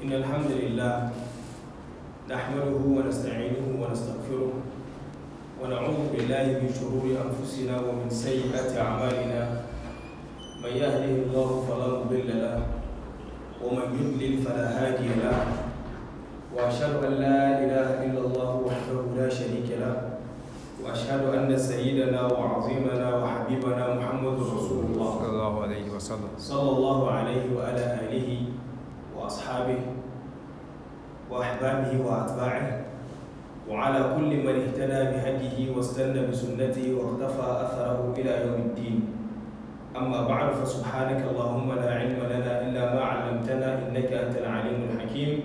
إن الحمد لله نحمده ونستعينه ونستغفره ونعوذ بالله من شرور أنفسنا ومن سيئات أعمالنا من يهده الله فلا مضل له ومن يضلل فلا هادي له وأشهد أن لا إله إلا الله وحده لا شريك له وأشهد أن سيدنا وعظيمنا وحبيبنا محمد رسول الله صلى الله عليه وعلى آله وأصحابه وأحبابه وأتباعه وعلى كل من اهتدى بهديه واستنى بسنته واقتفى أثره إلى يوم الدين. أما بعد فسبحانك اللهم لا علم لنا إلا ما علمتنا إنك أنت العليم الحكيم.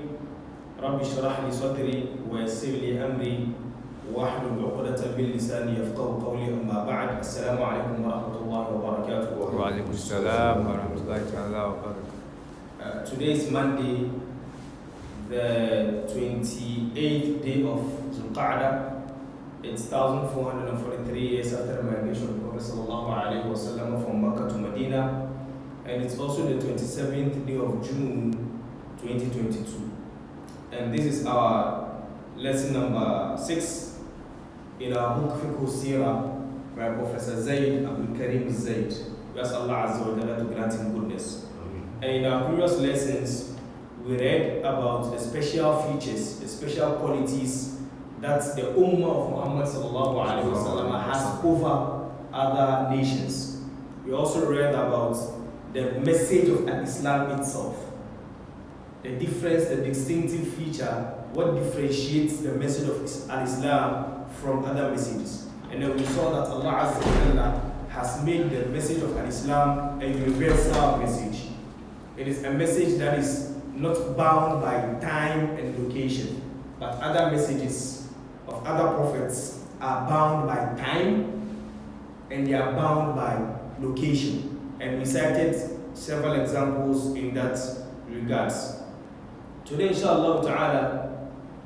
رب اشرح لي صدري ويسر لي أمري واحلل عقدة من لساني يفقهوا قولي. أما بعد السلام عليكم ورحمة الله وبركاته. وعليكم السلام ورحمة الله تعالى وبركاته. Today is Monday, the 28th day of Zulqa'dah. It's 1443 years after the migration of the Prophet sallallahu alaihi wasallam from Makkah to Medina, and it's also the 27th day of June 2022. And this is our lesson number 6 in our book Fiqhus Seerah by Professor Zayd Abdul Karim Zayd. We ask Allah Azza wa Jalla to grant him goodness. And in our previous lessons, we read about the special features, the special qualities that the Ummah of Muhammad sallallahu alaihi wasallam has over other nations. We also read about the message of Islam itself, the difference, the distinctive feature, what differentiates the message of Islam from other messages. And then we saw that Allah Azza wa Jalla has made the message of Islam a universal message. It is a message that is not bound by time and location, but other messages of other prophets are bound by time and they are bound by location. And we cited several examples in that regards. Today, inshallah ta'ala,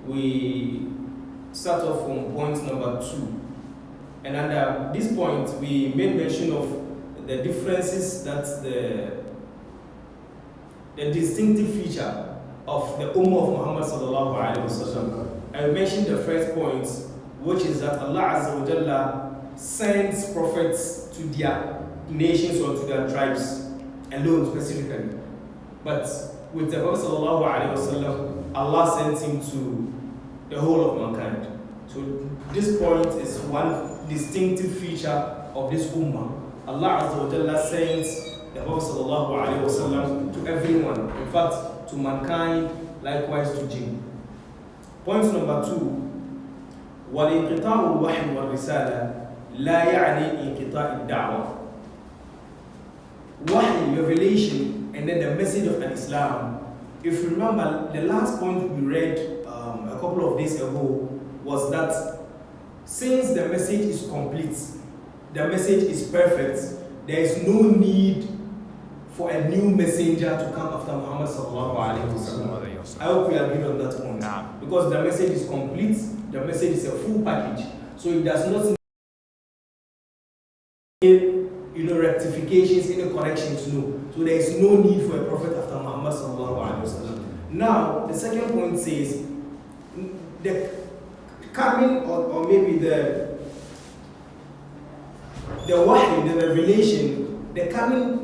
we start off from point number 2. And under this point, we made mention of the differences that the distinctive feature of the Ummah of Muhammad sallallahu alaihi wasallam. I mentioned the first point, which is that Allah Azza wa Jalla sends prophets to their nations or to their tribes alone specifically. But with the Prophet sallallahu alaihi wasallam, Allah sent him to the whole of mankind. So this point is one distinctive feature of this Ummah. Allah Azza wa Jalla sends the Prophet sallallahu alaihi wasallam to everyone, in fact to mankind, likewise to jinn. Point number 2, وَلِنْقِطَاعُ الْوَحْيِ وَالرِّسَالَةِ لَا يَعْنِي إِنْقِطَاعِ الدَّعْوَةِ. Wahy, revelation, and then the message of Islam. If you remember, the last point we read a couple of days ago was that since the message is complete, the message is perfect, there is no need for a new messenger to come after Muhammad sallallahu alaihi wasallam. I hope we agree on that point. Because the message is complete, the message is a full package. So it does not need rectifications, any corrections, no. So there is no need for a prophet after Muhammad sallallahu alaihi wasallam. Now, the second point says the coming or maybe the wahy, the revelation, the coming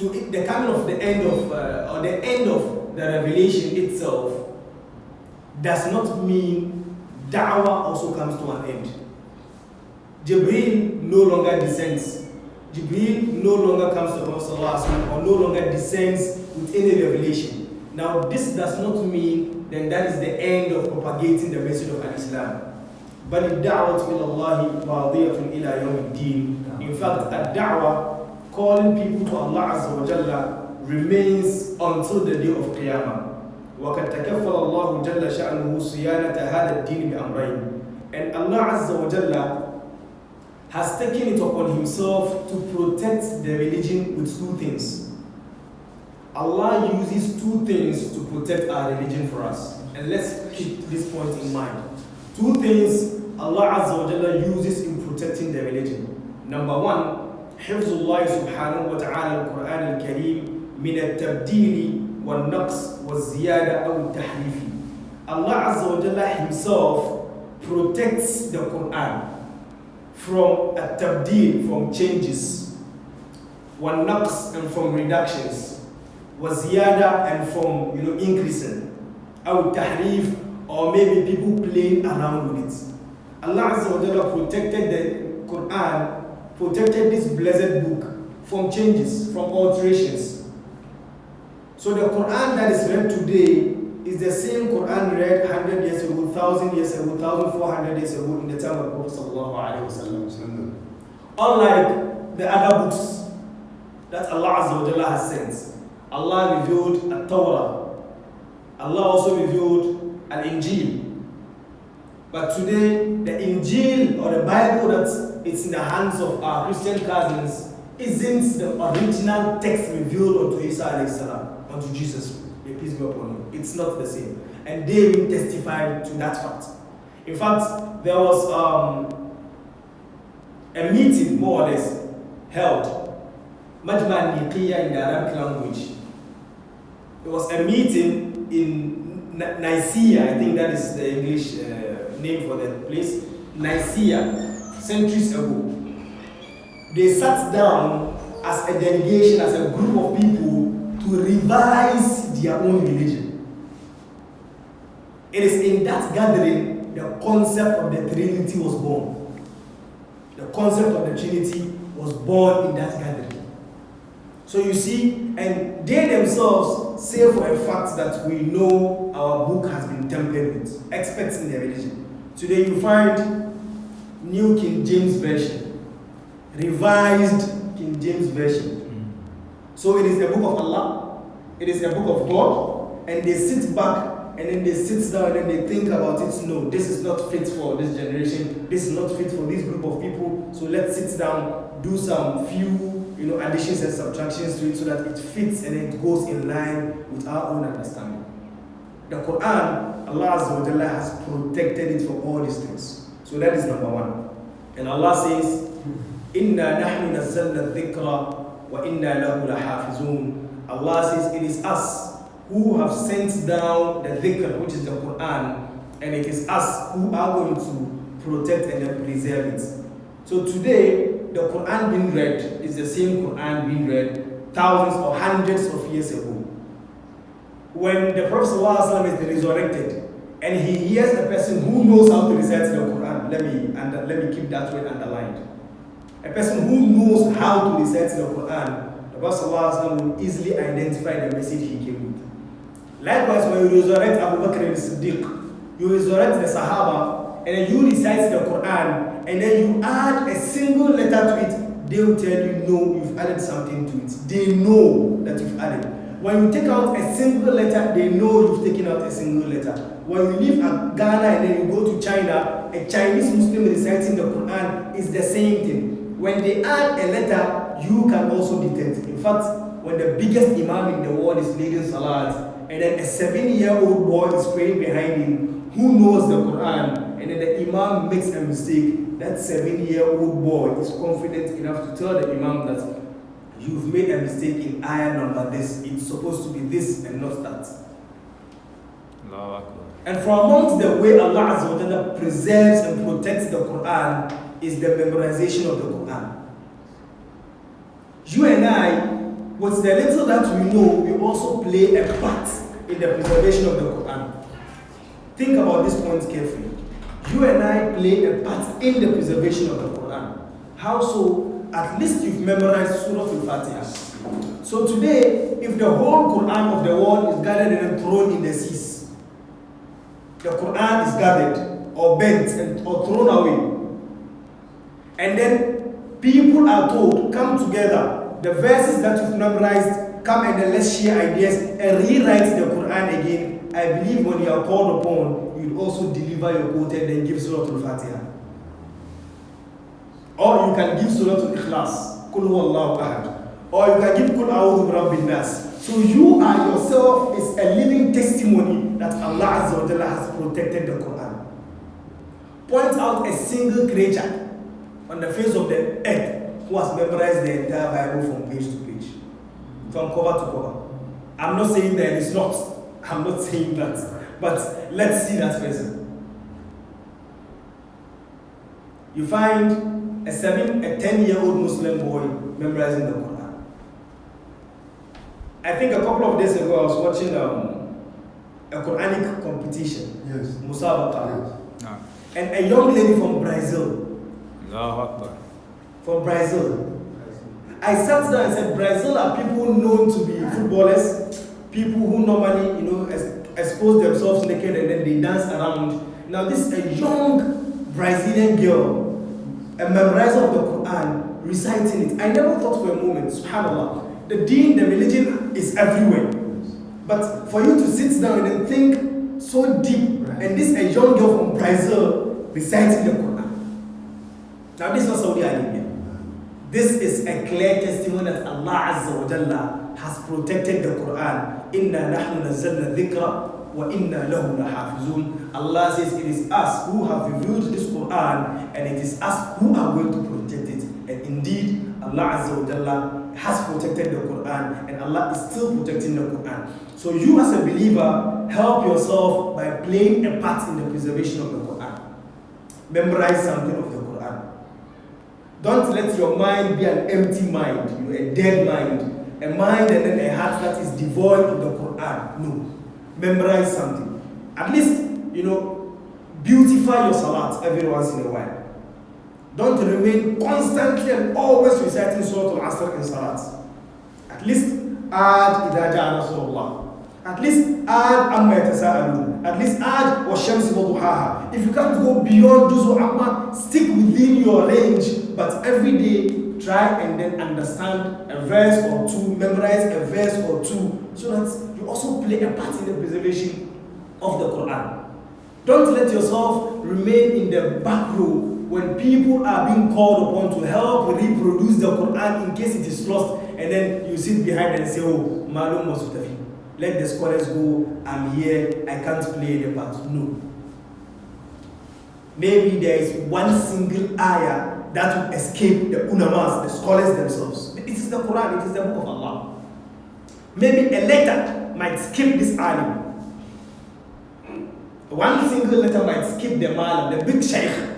of the end of or the end of the revelation itself does not mean da'wah also comes to an end. Jibreel no longer descends. Jibreel no longer comes to Prophet sallallahu alaihi wasallam or no longer descends with any revelation. Now this does not mean then that is the end of propagating the message of Islam. But الدعوة إلى الله ماضية إلى يوم الدين. In fact, الدعوة, calling people to Allah Azza wa Jalla, remains until the day of Qiyamah. وقد تكفل الله جل شأنه صيانة هذا الدين بأمرين. And Allah Azza wa Jalla has taken it upon himself to protect the religion with 2 things. Allah uses 2 things to protect our religion for us. And let's keep this point in mind. 2 things Allah Azza wa Jalla uses in protecting the religion. Number 1, حفظ الله سبحانه وتعالى القرآن الكريم من التبديل والنقص والزيادة أو التحريف. Allah Azza wa Jalla himself protects the Quran from at-tabdeel, from changes, والنقص, and from reductions, والزيادة, and from increasing, أو التحريف, or maybe people playing around with it. Allah Azza wa Jalla protected the Quran, protected this blessed book from changes, from alterations. So the Quran that is read today is the same Quran read 100 years ago, 1,000 years ago, 1,400 years ago in the time of Prophet sallallahu alaihi wasallam. Unlike the other books that Allah Azza wa Jalla has sent, Allah revealed At-Tawrah. Allah also revealed Al-Injil. But today, the Injil or the Bible that it's in the hands of our Christian cousins isn't the original text revealed unto Isa alayhi salam, unto Jesus. May peace be upon him. It's not the same. And they will testify to that fact. In fact, there was a meeting, more or less, held. Majma Niqiyya in the Arabic language. There was a meeting in Nicaea, I think that is the English name for the place. Nicaea, centuries ago. They sat down as a delegation, as a group of people to revise their own religion. It is in that gathering the concept of the Trinity was born. The concept of the Trinity was born in that gathering. So you see, and they themselves say for a fact that we know our book has been tampered with, experts in their religion. Today you find New King James Version, revised King James Version. So it is a book of Allah, it is a book of God, and they sit back and then they sit down and they think about it. No, this is not fit for this generation, this is not fit for this group of people, so let's sit down, do some few additions and subtractions to it so that it fits and it goes in line with our own understanding. The Quran, Allah Azza wa Jalla has protected it from all these things. So that is number one. And Allah says, Inna nahnu nazzalna dhikra wa inna lahu lahafizun. Allah says, it is us who have sent down the dhikr, which is the Quran, and it is us who are going to protect and then preserve it. So today, the Quran being read is the same Quran being read thousands or hundreds of years ago. When the Prophet ﷺ is resurrected and he hears a person who knows how to recite the Quran, let me keep that word underlined. A person who knows how to recite the Quran, the Prophet ﷺ will easily identify the message he came with. Likewise, when you resurrect Abu Bakr al-Siddiq, you resurrect the Sahaba, and then you recite the Quran, and then you add a single letter to it, they will tell you, no, you've added something to it. They know that you've added. When you take out a single letter, they know you've taken out a single letter. When you leave Ghana and then you go to China, a Chinese Muslim reciting the Quran is the same thing. When they add a letter, you can also detect. In fact, when the biggest imam in the world is leading salat, and then a 7-year-old boy is praying behind him, who knows the Quran, and then the imam makes a mistake, that 7-year-old boy is confident enough to tell the imam that you've made a mistake in ayah number this, it's supposed to be this and not that. And from amongst the way Allah Azza wa Jalla preserves and protects the Quran is the memorization of the Quran. You and I, with the little that we know, we also play a part in the preservation of the Quran. Think about this point carefully. You and I play a part in the preservation of the Quran. How so? At least you've memorized Surah Al-Fatiha. So today, if the whole Quran of the world is gathered and thrown in the seas, the Quran is gathered or bent or thrown away, and then people are told, come together, the verses that you've memorized, come and then let's share ideas and rewrite the Quran again. I believe when you are called upon, you'll also deliver your quote and then give Surah Al-Fatiha. Or you can give Surah Al-Ikhlas, Qul Huwallahu Ahad. Or you can give Qul A'udhu Birabbin Nas. So you are yourself is a living testimony that Allah Azza wa Jalla has protected the Quran. Point out a single creature on the face of the earth who has memorized the entire Bible from page to page, from cover to cover. I'm not saying that it's not. I'm not saying that. But let's see that person. You find a 10-year-old Muslim boy memorizing the Quran. I think a couple of days ago I was watching a Quranic competition. Yes. Musabaqa. Yes. No. And a young lady from Brazil. Allahu Akbar. From Brazil. I sat down and said, Brazil are people known to be footballers, people who normally, expose themselves naked and then they dance around. Now this is a young Brazilian girl, a memorizer of the Quran, reciting it. I never thought for a moment, subhanAllah, the deen, the religion is everywhere. But for you to sit down and then think so deep, and this is a young girl from Brazil reciting the Quran. Now this is not Saudi Arabia. This is a clear testimony that Allah Azza wa Jalla has protected the Quran. Inna nahnu nazzalna dhikra wa inna lahu lahafizun. Allah says it is us who have revealed this Quran and it is us who are going to protect it. And indeed, Allah Azza wa Jalla has protected the Quran and Allah is still protecting the Quran. So you as a believer, help yourself by playing a part in the preservation of the Quran. Memorize something of the Quran. Don't let your mind be an empty mind, a dead mind, a mind and then a heart that is devoid of the Quran. No. Memorize something. At least, beautify your salat every once in a while. Don't remain constantly and always reciting Surah Al-Asr in salat. At least add إِذَا جَاءَ نَصْرُ اللَّهِ. At least add Anbya يَتَسَاءَلُونَ. At least add وَالشَّمْسِ وَضُحَاهَا. If you can't go beyond Juzu Amma, stick within your range. But every day, try and then understand a verse or two, memorize a verse or two, so that you also play a part in the preservation of the Quran. Don't let yourself remain in the back row when people are being called upon to help reproduce the Quran in case it is lost, and then you sit behind and say, oh, Malum Masutafi. Let the scholars go, I'm here, I can't play the part. No. Maybe there is one single ayah that will escape the unamas, the scholars themselves. It is the Quran, it is the book of Allah. Maybe a letter might skip this ayah. One single letter might skip the malam, the big shaykh.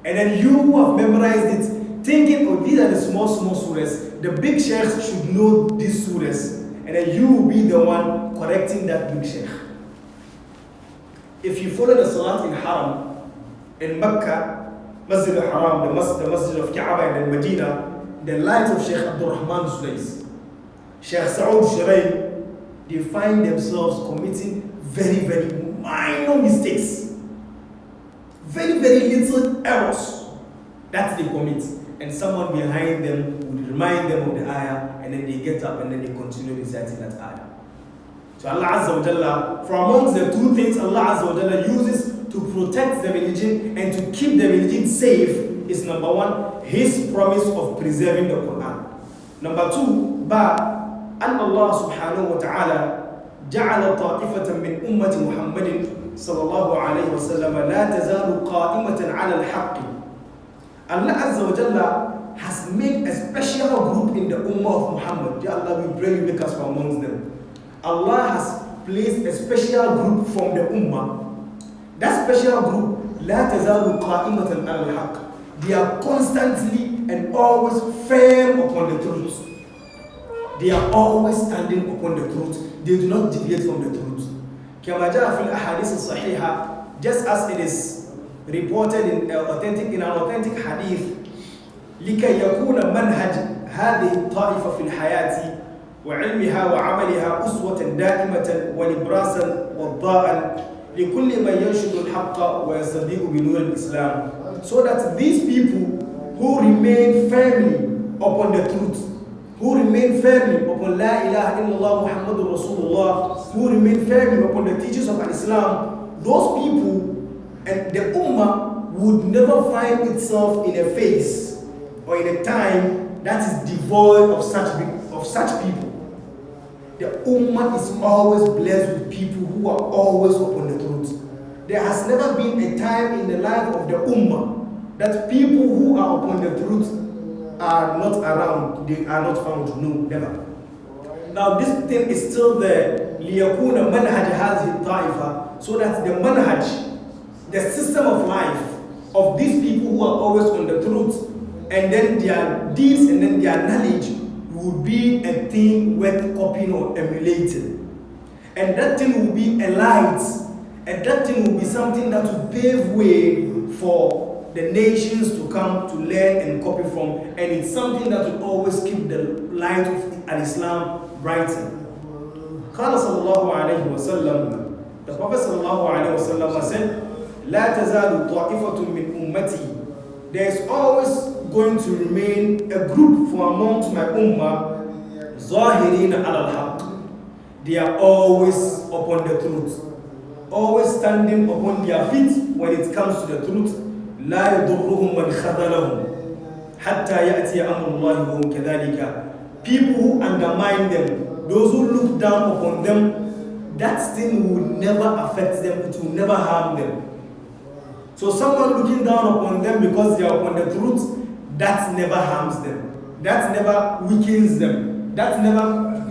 And then you who have memorized it, thinking, oh, these are the small surahs. The big sheikhs should know these surahs. And then you will be the one correcting that big sheikh. If you follow the salat in Haram, in Mecca, Masjid al-Haram, the Masjid of Kaaba and in Medina, the light of Sheikh Abdul Rahman Sudais, Sheikh Saud Shiraim, they find themselves committing very, very minor mistakes. Very, very little errors that they commit. And someone behind them would remind them of the ayah, and then they get up and then they continue reciting that ayah. So Allah Azza wa Jalla, from amongst the two things Allah Azza wa Jalla uses to protect the religion and to keep the religion safe is number one, His promise of preserving the Quran. Number two, أن الله سبحانه وتعالى جعل طائفة من أمة محمد صلى الله عليه وسلم لا تزال قائمة على الحق. Allah Azza wa Jalla has made a special group in the Ummah of Muhammad. Ya Allah, we pray you make us from amongst them. Allah has placed a special group from the Ummah. That special group, لا تزال قائمة على الحق. They are constantly and always firm upon the truth. They are always standing upon the truth. They do not deviate from the truth. كما جاء في الأحاديث الصحيحة, just as it is reported in an authentic hadith, لكي يكون منهج هذه الطائفة في الحياة وعلمها وعملها أسوة دائمة ونبراسا وضاء لكل من ينشد الحق ويصدق بنور الإسلام, so that these people who remain firmly upon the truth, who remain firmly upon La ilaha illallah Muhammadur Rasulullah, who remain firmly upon the teachings of Islam, those people and the Ummah would never find itself in a phase or in a time that is devoid of such people. The Ummah is always blessed with people who are always upon the truth. There has never been a time in the life of the Ummah that people who are upon the truth are not around, they are not found. No, never. Now this thing is still there. لِيَكُونَ مَنْهَجَ هَذِهِ الطَّائِفَةِ, so that the manhaj, the system of life of these people who are always on the truth, and then their deeds and then their knowledge will be a thing worth copying or emulating. And that thing will be a light, and that thing will be something that will pave way for the nations to come to learn and copy from, and it's something that will always keep the light of Islam brighter. قال صلى الله عليه وسلم, the Prophet صلى الله عليه وسلم said, لا تزال طائفة من أمتي, there is always going to remain a group from amongst my ummah, ظاهرين على الحق, they are always upon the truth, always standing upon their feet when it comes to the truth. لا يضرهم من خذلهم حتى يأتي أمر الله وهم كذلك. People who undermine them, those who look down upon them, that thing will never affect them, it will never harm them. So someone looking down upon them because they are upon the truth, that never harms them, that never weakens them, that never,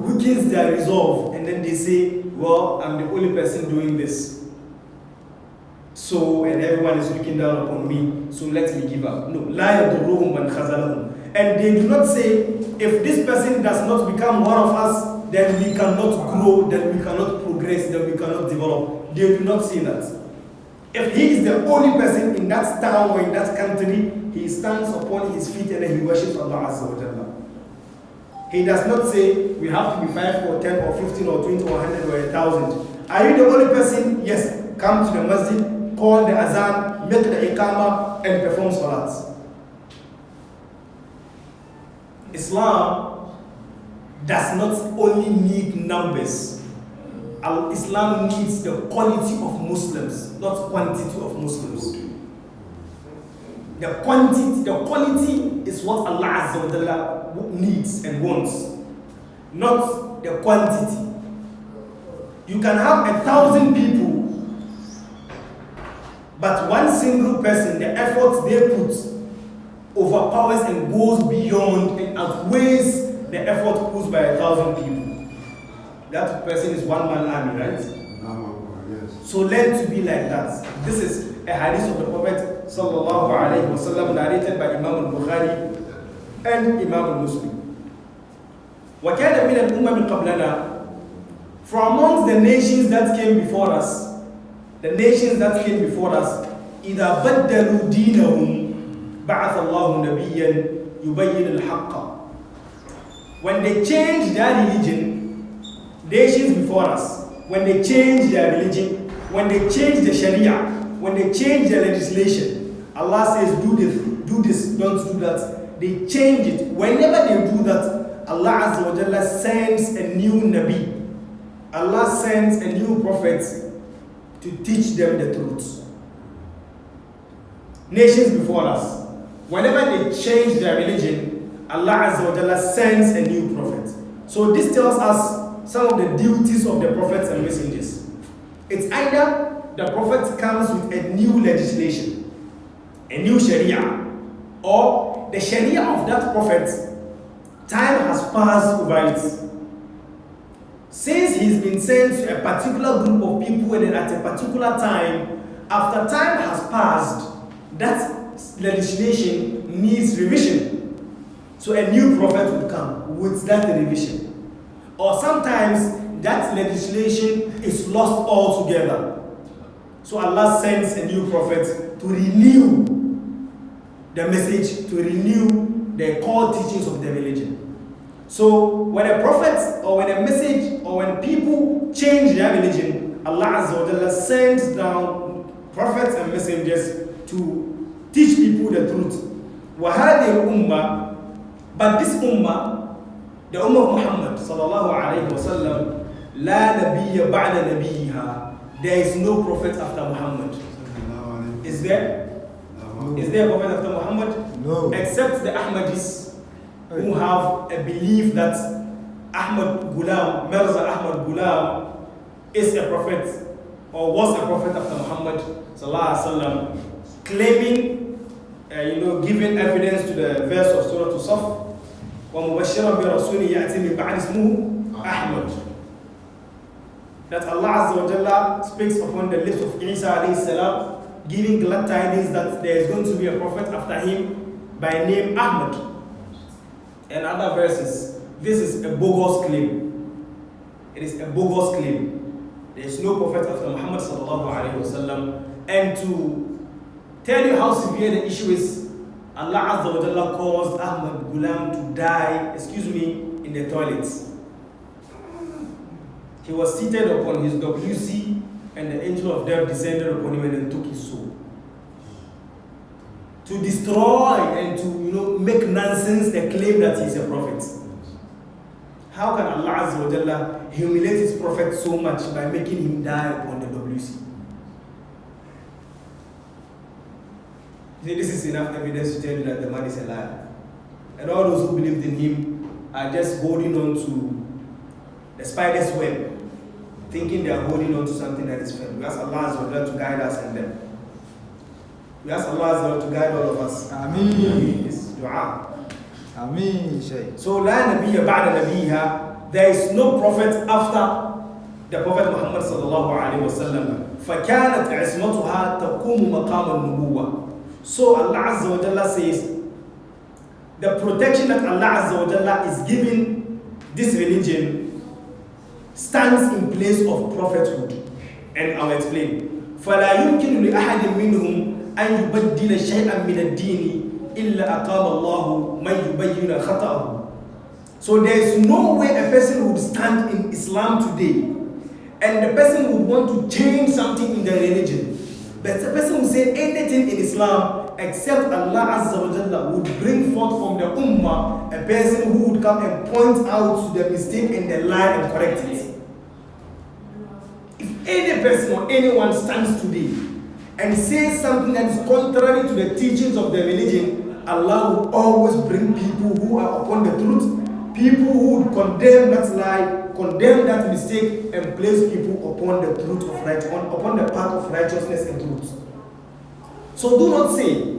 weakens their resolve, and then they say, well, I'm the only person doing this, so, and everyone is looking down upon me, so let me give up. No, لا يضرهم من خذلهم. And they do not say, if this person does not become one of us, then we cannot grow, then we cannot progress, then we cannot develop. They do not say that. If he is the only person in that town or in that country, he stands upon his feet and he worships Allah Azza wa Jalla. He does not say, we have to be 5 or 10 or 15 or 20 or 100 or 1,000. Are you the only person? Yes. Come to the masjid, call the azan, make the iqamah, and perform salat. Islam does not only need numbers. Islam needs the quality of Muslims, not quantity of Muslims. The quality is what Allah Azza wa Jalla needs and wants, not the quantity. You can have 1,000 people, but one single person, the effort they put overpowers and goes beyond and outweighs the effort put by 1,000 people. That person is one-man army, right? Yes. So learn to be like that. This is a hadith of the Prophet sallallahu alaihi wasallam narrated by Imam al-Bukhari and Imam al-Muslim. وَكَانَ مِنَ الْأُمَّةِ قَبْلَنَا, from amongst the nations that came before us, إِذَا بَدَّلُوا دِينَهُمْ بَعَثَ اللَّهُ نَبِيًّا يُبَيِّنُ الْحَقَّ. When they changed their religion, nations before us, when they changed their religion, when they changed the Sharia, when they changed their legislation, Allah says, do this, don't do that. They change it. Whenever they do that, Allah Azza wa Jalla sends a new Nabi. Allah sends a new prophet to teach them the truth. Nations before us, whenever they change their religion, Allah Azza wa Jalla sends a new prophet. So this tells us some of the duties of the prophets and messengers. It's either the prophet comes with a new legislation, a new Sharia, or the Sharia of that prophet, time has passed over it. Since he's been sent to a particular group of people and at a particular time, after time has passed, that legislation needs revision. So a new prophet would come with that revision. Or sometimes that legislation is lost altogether. So Allah sends a new prophet to renew the message, to renew the core teachings of the religion. So when a prophet or when a message or when people change their religion, Allah Azza wa Jalla sends down prophets and messengers to teach people the truth. وَهَذِهِ الْأُمَّةِ, but this ummah, the ummah of Muhammad sallallahu alayhi wa sallam, لَا نَبِيَّ بَعْدَ نَبِيِّهَا, there is no prophet after Muhammad. Is there? Is there a prophet after Muhammad? No. Except the Ahmadis, who have a belief that Ahmad Ghulam, Mirza Ahmad Ghulam, is a prophet or was a prophet after Muhammad sallallahu alaihi wasallam, claiming, giving evidence to the verse of Surah Saf, وَمُبَشِّرًا بِرَسُولٍ يَأْتِي مِنْ بَعْدِ اسْمُهُ أَحْمَدُ. That Allah Azza wa Jalla speaks upon the lips of Isa alayhi salam, giving glad tidings that there is going to be a prophet after him by name Ahmad. And other verses. This is a bogus claim. It is a bogus claim. There is no prophet after Muhammad sallallahu alayhi wa sallam. And to tell you how severe the issue is, Allah Azza wa Jalla caused Ahmad Ghulam to die, in the toilets. He was seated upon his WC and the angel of death descended upon him and took his soul. To destroy and to make nonsense the claim that he is a prophet. How can Allah Azza wa Jalla humiliate his prophet so much by making him die upon the WC? See, this is enough evidence to tell you that the man is a liar. And all those who believed in him are just holding on to the spider's web, thinking they are holding on to something that is firm. We ask Allah Azza wa Jalla to guide us and them. We ask Allah Azza wa Jalla to guide all of us. Ameen. This is dua. Ameen, Shaykh. So, la nabiyya ba'da nabiyha, there is no prophet after the Prophet Muhammad sallallahu alayhi wa sallam. فَكَانَتْ عِصْمَتُهَا تَقُومُ مَقَامَ النُّبُوَّةِ. So Allah Azza wa Jalla says, the protection that Allah Azza wa Jalla is giving this religion stands in place of prophethood. And I'll explain. فَلَا يُمْكِنُ لِأَحَدٍ مِّنْهُمْ أَنْ يُبَدِّلَ شَيْئًا مِّنَ الدِّينِ إِلَّا أَقَامَ اللَّهُ مَنْ يُبَيِّنَ خَطَأَهُ. So there is no way a person would stand in Islam today and the person would want to change something in the religion. But the person who say anything in Islam except Allah Azza wa Jalla would bring forth from the Ummah a person who would come and point out the mistake and the lie and correct it. If any person or anyone stands today and says something that is contrary to the teachings of the religion, Allah will always bring people who are upon the truth, people who would condemn that lie, condemn that mistake, and place people upon the truth of right, upon the path of righteousness and truth. So do not say,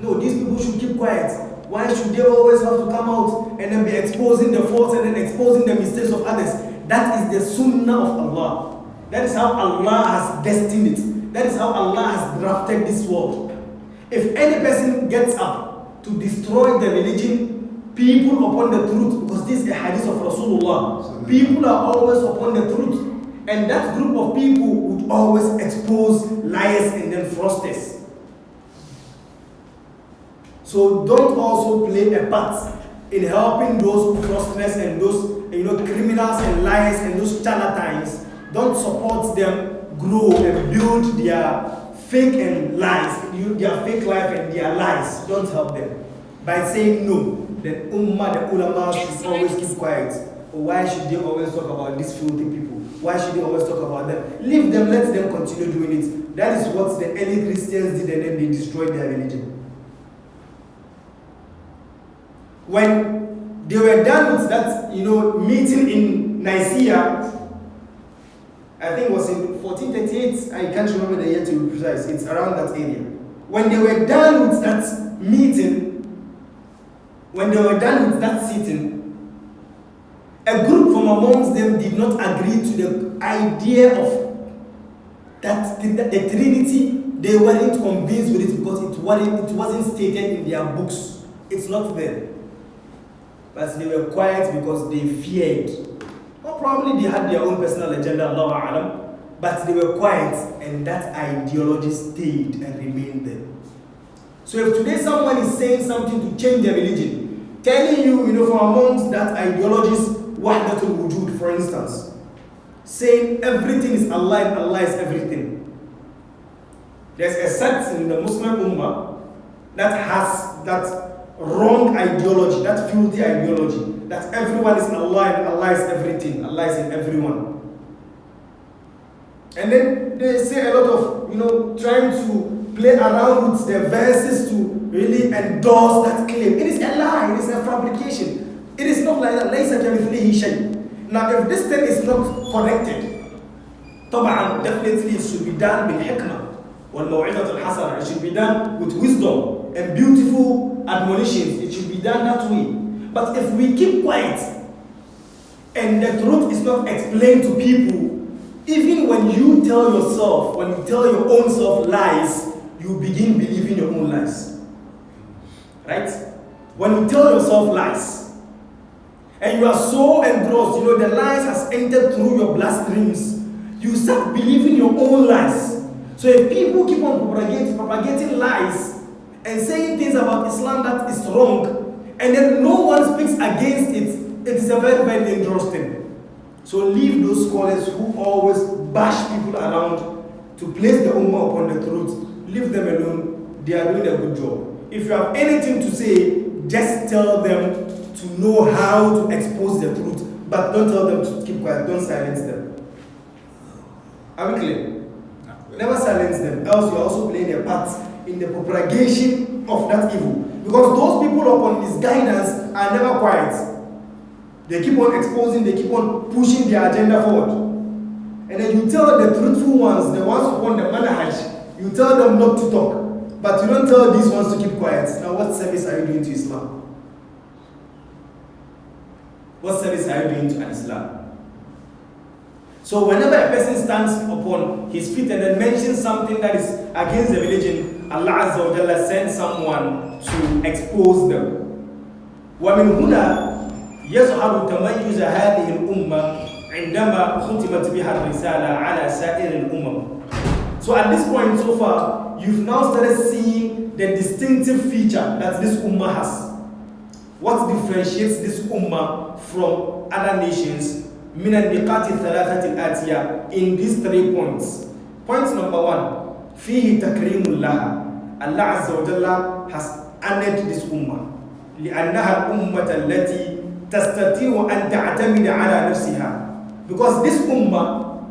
no, these people should keep quiet. Why should they always have to come out and then be exposing the faults and then exposing the mistakes of others? That is the sunnah of Allah. That is how Allah has destined it. That is how Allah has drafted this world. If any person gets up to destroy the religion, people upon the truth, because this is a hadith of Rasulullah, people are always upon the truth. And that group of people would always expose liars and then fraudsters. So don't also play a part in helping those fraudsters and those criminals and liars and those charlatans. Don't support them grow and build their fake and lies, their fake life and their lies. Don't help them by saying no. The ummah, the ulama should always keep quiet. Why should they always talk about these filthy people? Why should they always talk about them? Leave them, let them continue doing it. That is what the early Christians did, and then they destroyed their religion. When they were done with that, meeting in Nicaea, I think it was in 1438, I can't remember the year to be precise, it's around that area. When they were done with that meeting, when they were done with that sitting, a group from amongst them did not agree to the idea of that the Trinity. They weren't convinced with it because it wasn't stated in their books. It's not there. But they were quiet because they feared. Or probably they had their own personal agenda, Allahu A'lam. But they were quiet, and that ideology stayed and remained there. So if today someone is saying something to change their religion, telling you, from amongst that ideologies, Wahdatul Wujud, for instance, saying everything is Allah and Allah is everything. There's a sect in the Muslim Ummah that has that wrong ideology, that filthy ideology, that everyone is Allah and Allah is everything, Allah is in everyone. And then they say a lot of, trying to play around with the verses to really endorse that claim. It is a lie, it is a fabrication. It is not like that. Now, if this thing is not corrected, definitely it should be done bil hikmah wal maw'izatul hasana. It should be done with wisdom and beautiful admonitions. It should be done that way. But if we keep quiet and the truth is not explained to people, even when you tell yourself, when you tell your own self lies, you begin believing your own lies. Right? When you tell yourself lies, and you are so engrossed, the lies has entered through your bloodstreams, you start believing your own lies. So if people keep on propagating lies and saying things about Islam that is wrong, and then no one speaks against it, it is a very, very dangerous thing. So leave those scholars who always bash people around to place the ummah upon the truth. Leave them alone. They are doing a good job. If you have anything to say, just tell them to know how to expose the truth, but don't tell them to keep quiet. Don't silence them. Are we clear? Never silence them, else you are also playing a part in the propagation of that evil. Because those people upon misguidance are never quiet. They keep on exposing, they keep on pushing their agenda forward. And then you tell the truthful ones, the ones upon the manhaj, you tell them not to talk. But you don't tell these ones to keep quiet. Now what service are you doing to Islam? What service are you doing to Islam? So whenever a person stands upon his feet and then mentions something that is against the religion, Allah Azza wa Jalla sends someone to expose them. ومن هنا يظهر تميز هذه الأمة عندما ختمت بها الرسالة على سائر الأمم. So at this point so far, you've now started seeing the distinctive feature that this ummah has. What differentiates this ummah from other nations? من النقاط الثلاثة الآتية, in these 3 points. Point number 1, فيه تكريم الله. Allah Azza wa Jalla has honored this ummah. لأنها الأمة التي تستطيع أن تعتمد على نفسها. Because this ummah,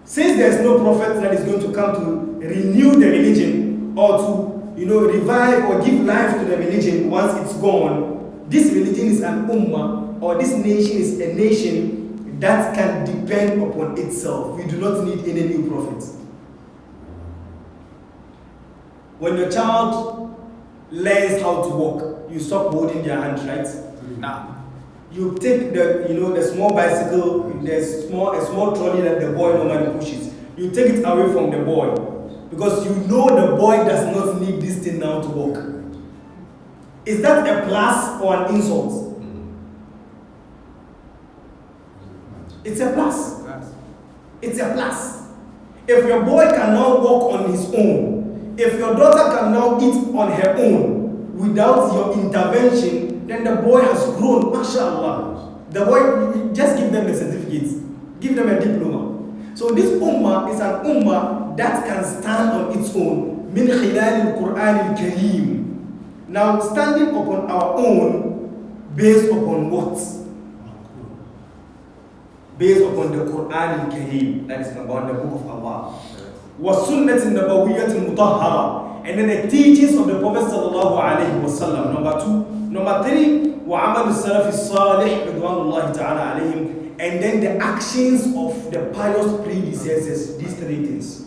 since there is no prophet that is going to come to renew the religion or to revive or give life to the religion once it's gone, this religion is an ummah, or this nation is a nation that can depend upon itself. We do not need any new prophet. When your child learns how to walk, you stop holding their hand, right? Now, you take the small bicycle, there's a small trolley that the boy normally pushes. You take it away from the boy because you know the boy does not need this thing now to walk. Is that a plus or an insult? It's a plus. It's a plus. If your boy can now walk on his own, if your daughter can now eat on her own without your intervention, then the boy has grown, mashallah. The boy, just give them a certificate, give them a diploma. So this ummah is an ummah that can stand on its own. Min khilal al-Quran al-Kareem. Now standing upon our own, based upon what? Based upon the Quran al-Kareem, that is about the book of Allah. وَالسُنَّةِ النَّبَوِيَّةِ الْمُطَهَّرَةِ, and then the teachings of the Prophet sallallahu alaihi wasallam. Number 2. Number 3, وَعَمَلُ السَّلَفِ الصَّالِحِ رِضْوَانُ اللَّهِ تَعَالَى عَلَيْهِمْ, and then the actions of the pious predecessors. These 3 things: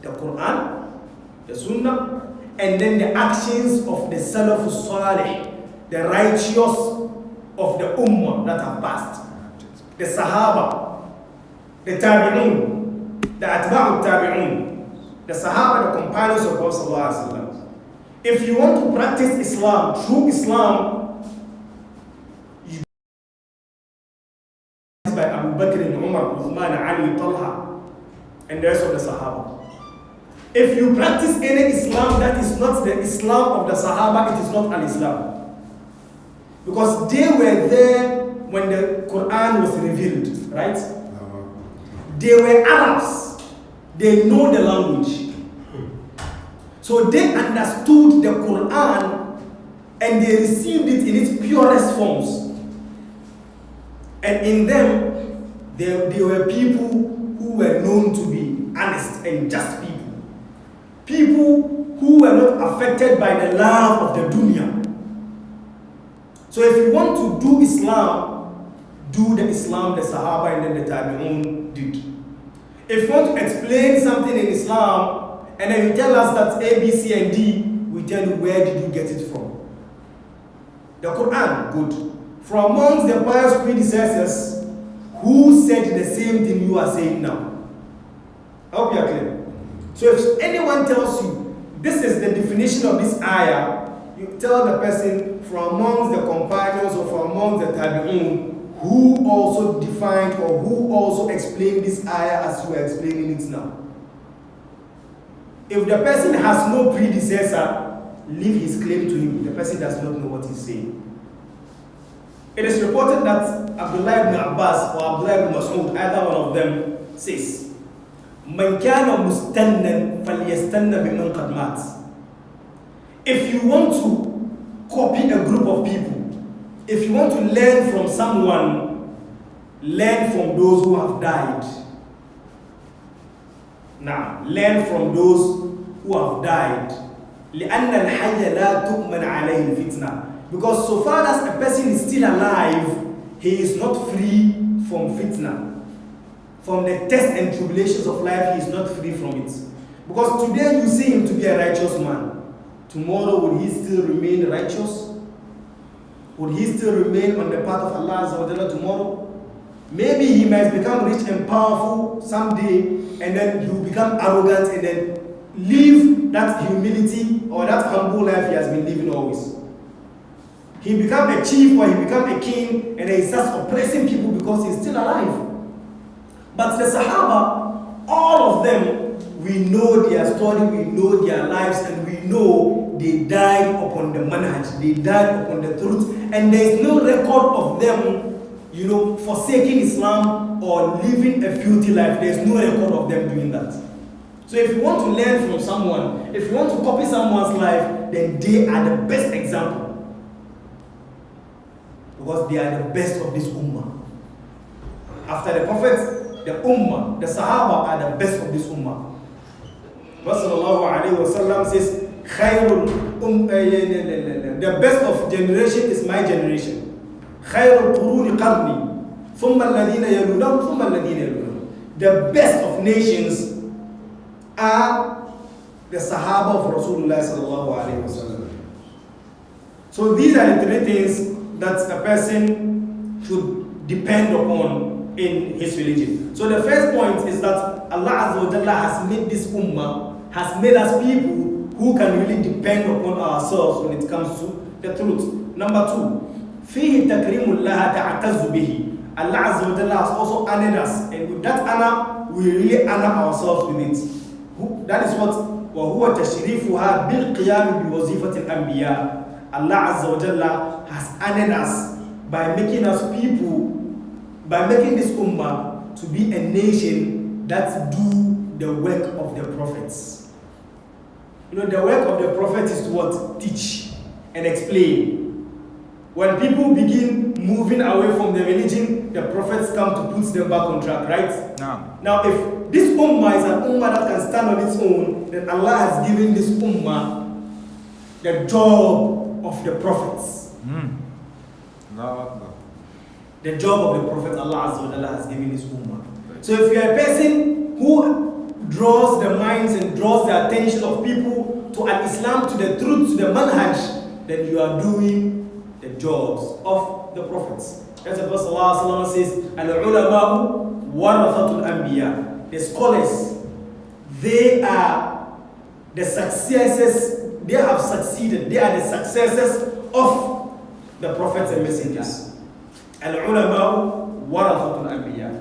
the Quran, the Sunnah, and then the actions of the Salaf Salih, the righteous of the Ummah that have passed. The Sahaba, the Tabi'un, the Atba'u Tabi'un, the Sahaba, the companions of Prophet sallallahu alaihi wasallam. If you want to practice Islam, true Islam, you by Abu Bakr, Umar, Uthman, Ali, Talha, and the rest of the Sahaba. If you practice any Islam that is not the Islam of the Sahaba, it is not al-Islam. Because they were there when the Quran was revealed, right? They were Arabs. They know the language. So they understood the Quran and they received it in its purest forms. And in them, there were people who were known to be honest and just people. People who were not affected by the love of the dunya. So if you want to do Islam, do the Islam the Sahaba and then the Tabi'un did. If you want to explain something in Islam and then you tell us that A, B, C, and D, we tell you where did you get it from. The Quran, good. From amongst the pious predecessors who said the same thing you are saying now. I hope you are clear. So if anyone tells you this is the definition of this ayah, you tell the person from amongst the companions or from amongst the tabi'un who also defined or who also explained this ayah as you are explaining it now. If the person has no predecessor, leave his claim to him. The person does not know what he's saying. It is reported that Abdullah ibn Abbas or Abdullah ibn Mas'ud, either one of them, says, "Man kana mustannan falyastanna biman qad mat." If you want to copy a group of people, if you want to learn from someone, learn from those who have died. Now, learn from those who have died. لأن الحي لا تؤمن عليه الفتنة. Because so far as a person is still alive, he is not free from fitna. From the tests and tribulations of life, he is not free from it. Because today you see him to be a righteous man. Tomorrow, will he still remain righteous? Would he still remain on the path of Allah Azza wa Jalla tomorrow? Maybe he might become rich and powerful someday, and then he will become arrogant and then live that humility or that humble life he has been living always. He become a chief or he become a king, and then he starts oppressing people because he's still alive. But the Sahaba, all of them, we know their story, we know their lives, and we know they died upon the manhaj, they died upon the truth, and there is no record of them, forsaking Islam or living a filthy life. There is no record of them doing that. So if you want to learn from someone, if you want to copy someone's life, then they are the best example. Because they are the best of this ummah. After the Prophet, the ummah, the Sahaba are the best of this ummah. Prophet ﷺ says, the best of generation is my generation. خير القرون قرني ثم الذين يلونهم ثم الذين يلونهم. The best of nations are the Sahaba of Rasulullah sallallahu alaihi wasallam. So these are the three things that a person should depend upon in his religion. So the first point is that Allah Azza wa Jalla has made this ummah, has made us people who can really depend upon ourselves when it comes to the truth. Number two, فيه تكريم الله تعتز به. Allah Azza wa Jalla has also honored us, and with that honor, we really honor ourselves with it. That is what وهو تشريفها بالقيام بوظيفة الأنبياء. Allah Azza wa Jalla has honored us by making us people, by making this ummah to be a nation that do the work of the prophets. The work of the prophet is to what? Teach and explain. When people begin moving away from the religion, the prophets come to put them back on track, right? No. Now, if this ummah is an ummah that can stand on its own, then Allah has given this ummah the job of the prophets. The job of the prophet, Allah Azza wa Jalla has given this ummah. So if you are a person who draws the minds and draws the attention of people to al-Islam, to the truth, to the manhaj, then you are doing the jobs of the prophets. As the Prophet ﷺ says, Al-ulama'u warathatul anbiya. The scholars, they are the successors, they have succeeded, they are the successors of the prophets and messengers. Al-ulama'u warathatul anbiya.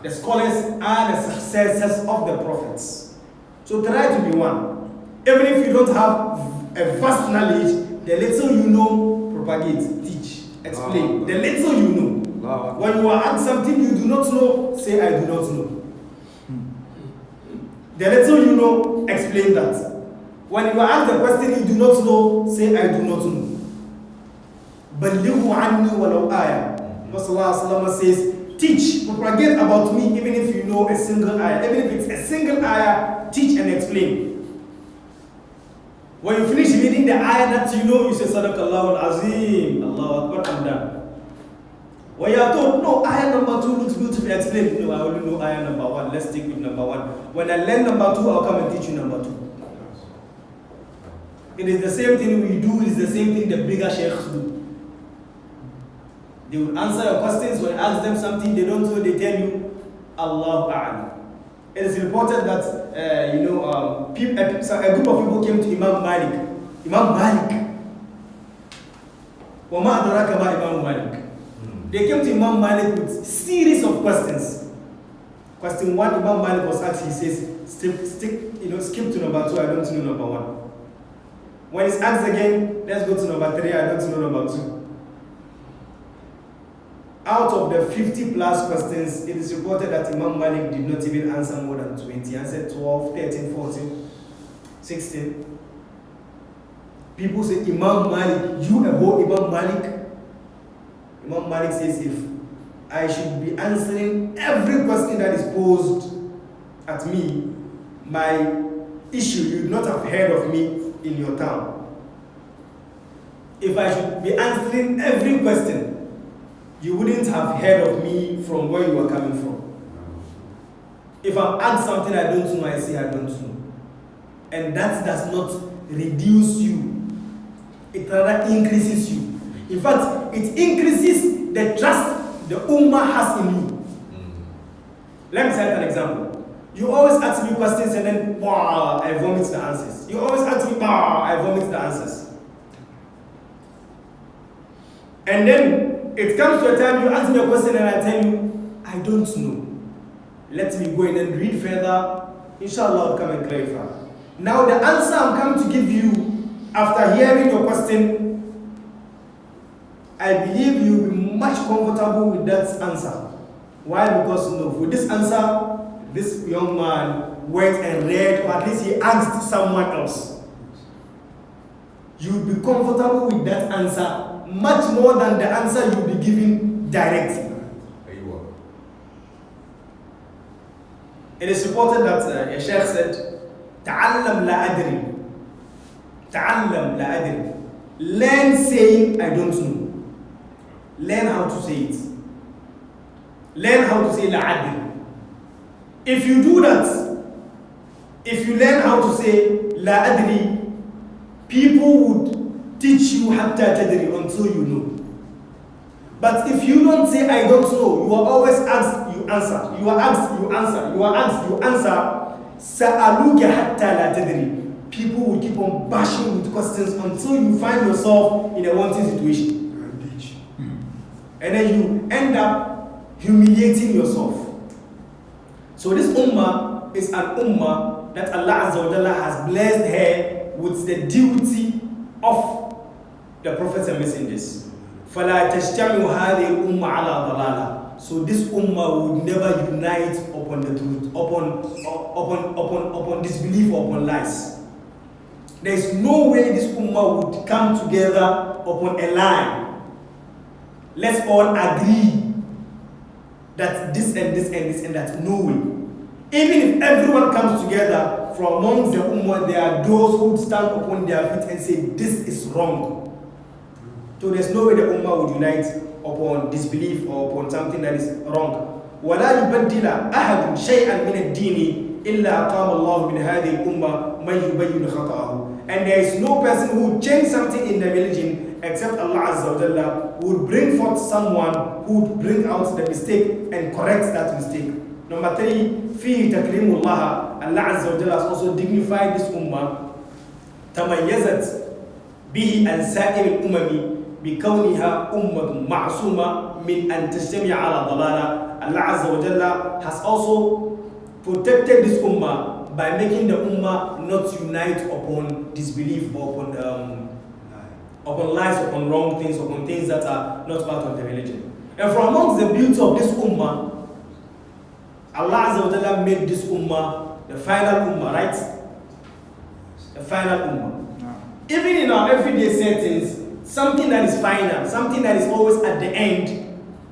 The scholars are the successors of the prophets. So try to be one. Even if you don't have a vast knowledge, the little you know, propagate, teach, explain. The little you know. When you are asked something you do not know, say I do not know. The little you know, explain that. When you are asked a question you do not know, say I do not know. Ballighu anni walau ayah. Rasulullah says, teach, propagate about me even if you know a single ayah. Even if it's a single ayah, teach and explain. When you finish reading the ayah that you know, you say Sadaqallahu al-Azim, Allahu Akbar, I'm done. When you are told, no, ayah number 2 looks beautifully explained. No, I only know ayah number 1. Let's stick with number 1. When I learn number 2, I'll come and teach you number 2. It is the same thing we do, it is the same thing the bigger sheikhs do. They would answer your questions. When you ask them something they don't know, they tell you, Allahu A'lam. It is reported that, a group of people came to Imam Malik. Imam Malik. وَمَا أَدْرَاكَ مَا Imam Malik. They came to Imam Malik with series of questions. Question 1, Imam Malik was asked, he says, skip to number 2, I don't know number 1. When he's asked again, let's go to number 3, I don't know number 2. Out of the 50 plus questions, it is reported that Imam Malik did not even answer more than 20. He answered 12, 13, 14, 16. People say, Imam Malik, you a whole Imam Malik? Imam Malik says, if I should be answering every question that is posed at me, my issue, you would not have heard of me in your town. If I should be answering every question, you wouldn't have heard of me from where you were coming from. If I'm asked something I don't know, I say I don't know. And that does not reduce you. It rather increases you. In fact, it increases the trust the Ummah has in you. Let me cite an example. You always ask me questions and then, wow, I vomit the answers. You always ask me, wow, I vomit the answers. And then it comes to a time you ask me a question and I tell you, I don't know. Let me go in and read further. Inshallah, I'll come and clarify. Now, the answer I'm coming to give you after hearing your question, I believe you'll be much comfortable with that answer. Why? Because with this answer, this young man went and read, or at least he asked someone else. You'll be comfortable with that answer much more than the answer you'll be giving directly. It is reported that a sheikh said, "Ta'allam la adri." Ta'allam la adri. Learn saying I don't know. Learn how to say it. Learn how to say la adri. If you do that, if you learn how to say la adri, people would teach you hatta tadri until you know. But if you don't say I don't know, you are always asked, you answer. You are asked, you answer. You are asked, you answer. Sa'aluka hatta la tadri. People will keep on bashing with questions until you find yourself in a wanting situation. And then you end up humiliating yourself. So this ummah is an ummah that Allah Azza wa Jalla has blessed her with the duty of the prophets and messengers. فَلَا تَجْتَمِعُ هَذِهِ الْأُمَّةِ عَلَى ضَلَالَةٍ. So this ummah would never unite upon the truth, upon disbelief or upon lies. There is no way this ummah would come together upon a lie. Let's all agree that this and this and this and that. No way. Even if everyone comes together from amongst the ummah, there are those who stand upon their feet and say this is wrong. So there's no way the ummah would unite upon disbelief or upon something that is wrong. وَلَا يُبَدِّلَ أَحَدٌ شَيْئًا مِنَ الدِّينِ إِلَّا أَقَامَ اللَّهُ مِنْ هَذِهِ الْأُمَّةِ مَنْ يُبَيِّنُ خَطَأَهُ. And there is no person who would change something in the religion except Allah Azza wa Jalla would bring forth someone who would bring out the mistake and correct that mistake. Number 3, فِيهِ تَكْرِيمُ اللَّهِ. Allah Azza wa Jalla has also dignified this ummah. تَمَيَّزَتْ بِهِ عَنْ سَائِرِ الْأُمَمِ بِكَوْنِهَا أُمَّةٌ مَعْصُومَةٌ مِنْ أَنْ تَجْتَمِعَ عَلَى ضَلَالَةٍ. Allah Azza wa Jalla has also protected this ummah by making the ummah not unite upon disbelief or upon lies, upon wrong things, upon things that are not part of the religion. And from amongst the beauty of this ummah, Allah Azza wa Jalla made this ummah the final ummah, right? The final ummah. Even in our everyday settings, something that is final, something that is always at the end,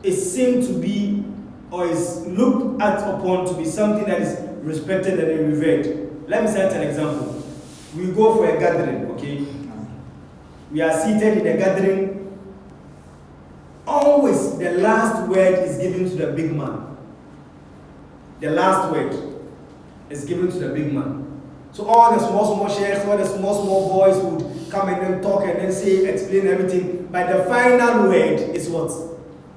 is seen to be or is looked at upon to be something that is respected and revered. Let me cite an example. We go for a gathering, okay? We are seated in a gathering. Always the last word is given to the big man. The last word is given to the big man. So all the small sheikhs, all the small boys would come and then talk and then say, explain everything. But the final word is what?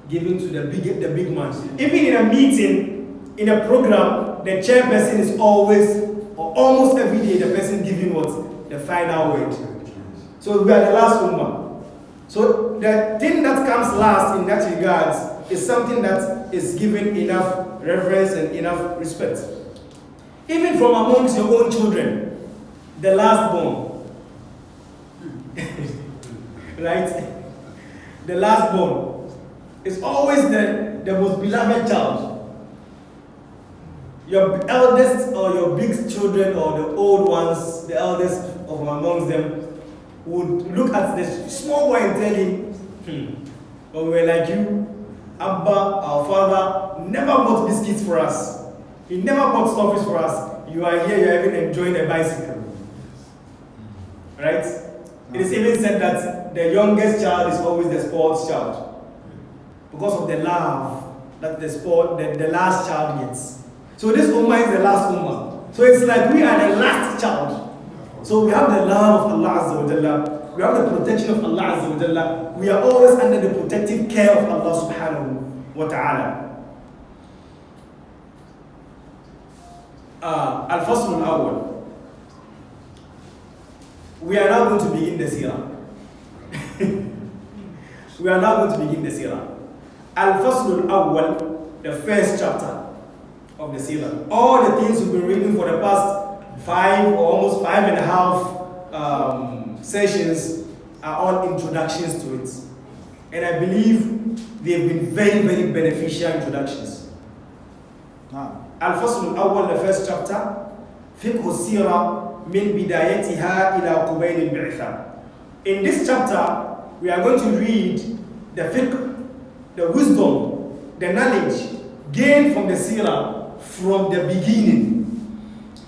given to the big man. Even in a meeting, in a program, the chairperson is always, or almost every day, the person giving what? The final word. So we are the last ummah. So the thing that comes last in that regards is something that is given enough reverence and enough respect. Even from amongst your own children, the last born. Right? The last born is always the most beloved child. Your eldest or your big children or the old ones, the eldest of amongst them, would look at the small boy and tell him, when we were like you, Abba, our father, never bought biscuits for us. He never bought toffees for us. You are here, you are even enjoying a bicycle. Right? It is even said that the youngest child is always the spoiled child. Because of the love that the last child gets. So this ummah is the last ummah. So it's like we are the last child. So we have the love of Allah Azza wa Jalla. We have the protection of Allah Azza wa Jalla. We are always under the protective care of Allah Subhanahu wa Ta'ala. Al-Fasl al-Awwal. We are now going to begin the seerah. We are now going to begin the seerah. Al-Fasl al-Awwal, the first chapter of the seerah. All the things we've been reading for the past 5 or almost 5.5 sessions are all introductions to it. And I believe they've been very, very beneficial introductions. Al-Fasl al-Awwal, the first chapter, Fiqhus Seerah min bidayatiha ila qubayl al-bi'tha. In this chapter, we are going to read the fiqh, the wisdom, the knowledge gained from the seerah from the beginning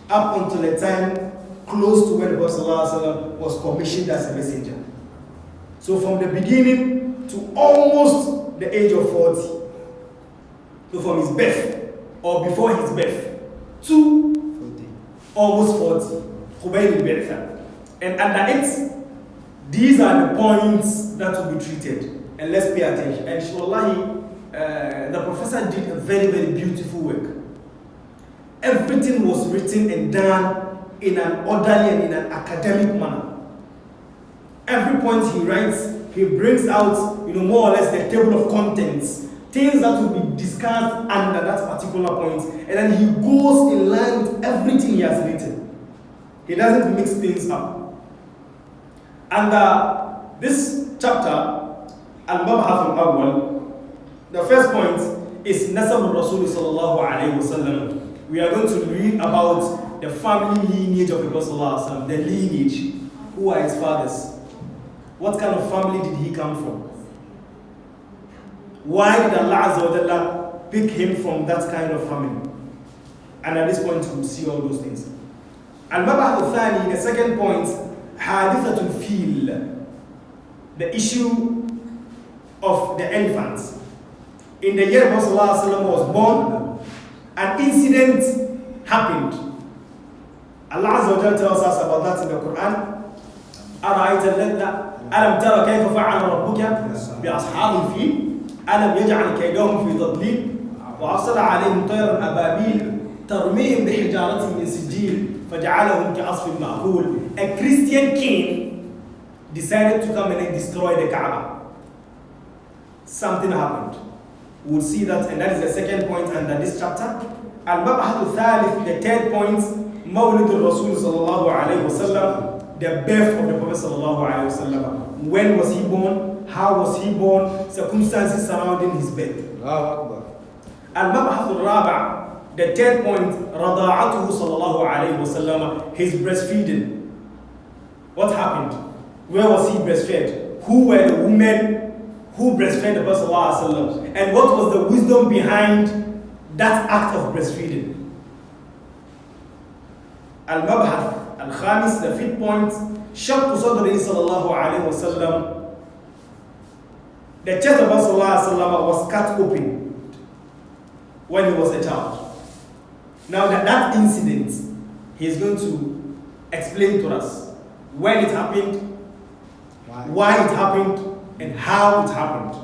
up until the time close to when the Prophet ﷺ was commissioned as a messenger. So from the beginning to almost the age of 40. So from his birth or before his birth to 40. Almost 40. Qubayl al-Bi'tha. And under it, these are the points that will be treated. And let's pay attention. And inshallah, the professor did a very, very beautiful work. Everything was written and done in an orderly and in an academic manner. Every point he writes, he brings out, more or less the table of contents, things that will be discussed under that particular point, and then he goes in line with everything he has written. He doesn't mix things up. And this chapter, Al-Mabhath al-Awwal, the first point is Nasab al-Rasul sallallahu alayhi wa sallam. We are going to read about the family lineage of the Prophet ﷺ, the lineage. Who are his fathers? What kind of family did he come from? Why did Allah Azza wa Jalla pick him from that kind of family? And at this point, we'll see all those things. Al-Mab'ath al-Thani, the second point, Hadithatul Fil, the issue of the elephants. In the year Prophet ﷺ was born, an incident happened. Allah Azza wa Jalla tells us about that in the Quran. أرأيت الذي ألم ترى كيف فعل ربك بأصحاب الفيل ألم يجعل كيدهم في تضليل وأرسل عليهم طيرا أبابيل ترميهم بحجارة من سجيل فجعلهم كعصف مأكول. A Christian king decided to come and destroy the Kaaba. Something happened. We'll see that, and that is the second point under this chapter. Al-Mab'ath al-Thalith, the third point, Mawlid al-Rasul sallallahu alayhi wa sallam, the birth of the Prophet sallallahu alayhi wa sallam. When was he born? How was he born? Circumstances surrounding his birth. Al-Mab'ath al-Rabi', the third point, Rada'atuhu sallallahu alayhi wa sallam, his breastfeeding. What happened? Where was he breastfed? Who were the women who breastfed the Prophet ﷺ, and what was the wisdom behind that act of breastfeeding? Al-Mabhath al-Khamis, the fifth point, Shaqq Sadri sallallahu alayhi wa sallam. The chest of Prophet ﷺ was cut open when he was a child. Now that incident, he is going to explain to us when it happened, why it happened, and how it happened.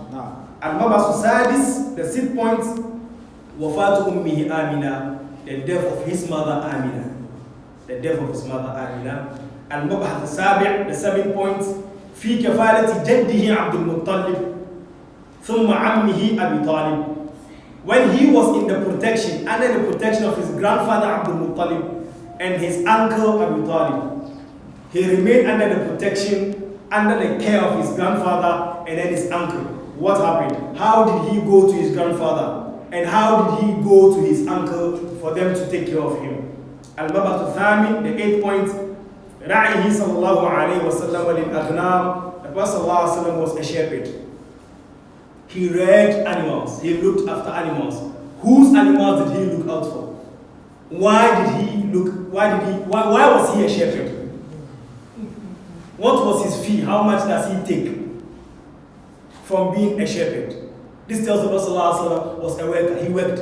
Al-Mabasu Sadis, the 6th point, Wafatu Ummihi Amina, the death of his mother Amina. The death of his mother Amina. Al-Mabhath Sabi', the 7th point, في كفالة جده عبد المطلب ثم عمه أبي طالب. When he was in the protection, under the protection of his grandfather Abdul Muttalib and his uncle Abu Talib, he remained under the protection, under the care of his grandfather and then his uncle. What happened? How did he go to his grandfather? And how did he go to his uncle for them to take care of him? Al-Mabatu Thami, the 8th point, Ra'ihi sallallahu alayhi wa sallam lil-aghnam. The Prophet sallallahu alayhi wa sallam was a shepherd. He reared animals. He looked after animals. Whose animals did he look out for? Why was he a shepherd? What was his fee? How much does he take from being a shepherd? This tells the Prophet ﷺ was a worker. He worked.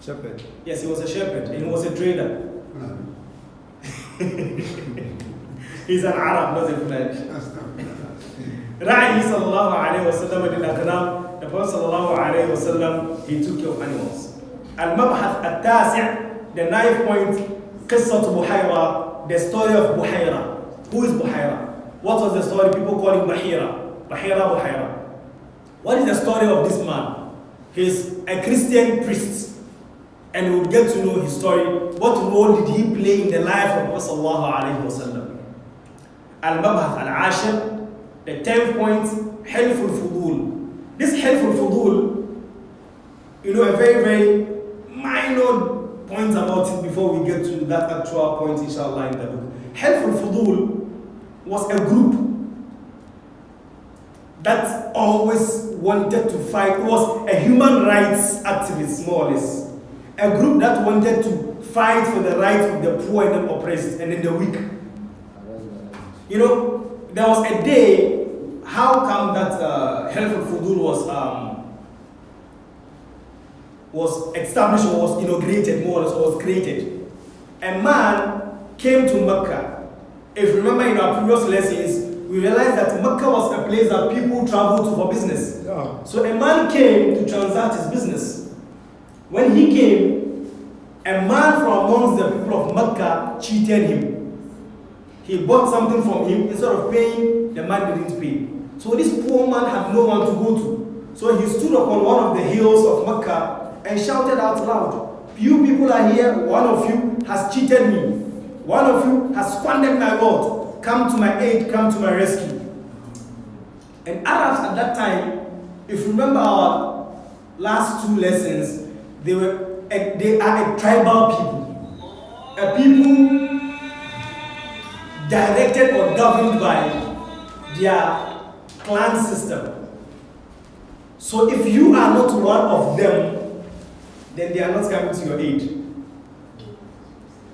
Shepherd. Yes, he was a shepherd and he was a trader. He's an Arab, not a French. Ra'i sallallahu alayhi wa sallam al-Akram, the Prophet sallallahu alayhi wa sallam, he took care of animals. Al-Mabhath al-Tasi', the 9th point, Qissat Buhayra, the story of Buhayra. Who is Buhayra? What was the story? People call him Bahira. Buhayra. What is the story of this man? He's a Christian priest. And we'll get to know his story. What role did he play in the life of Prophet sallallahu alayhi wa sallam? Al-Mabhath al-Ashir, the 10th point, Hilful Fudul. This Hilful Fudul, a very, very minor point about it before we get to that actual point, inshallah, in the book. Hilful Fudul was a group that always wanted to fight. It was a human rights activist, more or less. A group that wanted to fight for the rights of the poor and the oppressed and then the weak. There was a day. How come that Hilful Fudul was established or was inaugurated, more or less, or was created? A man came to Mecca. If you remember in our previous lessons, we realized that Mecca was a place that people traveled to for business. Yeah. So a man came to transact his business. When he came, a man from amongst the people of Mecca cheated him. He bought something from him, instead of paying, the man didn't pay. So this poor man had no one to go to. So he stood upon one of the hills of Mecca and shouted out loud, "You people are here, one of you has cheated me. One of you has squandered my wealth. Come to my aid, come to my rescue." And Arabs at that time, if you remember our last 2 lessons, they are a tribal people. A people directed or governed by their clan system. So if you are not one of them, then they are not coming to your aid.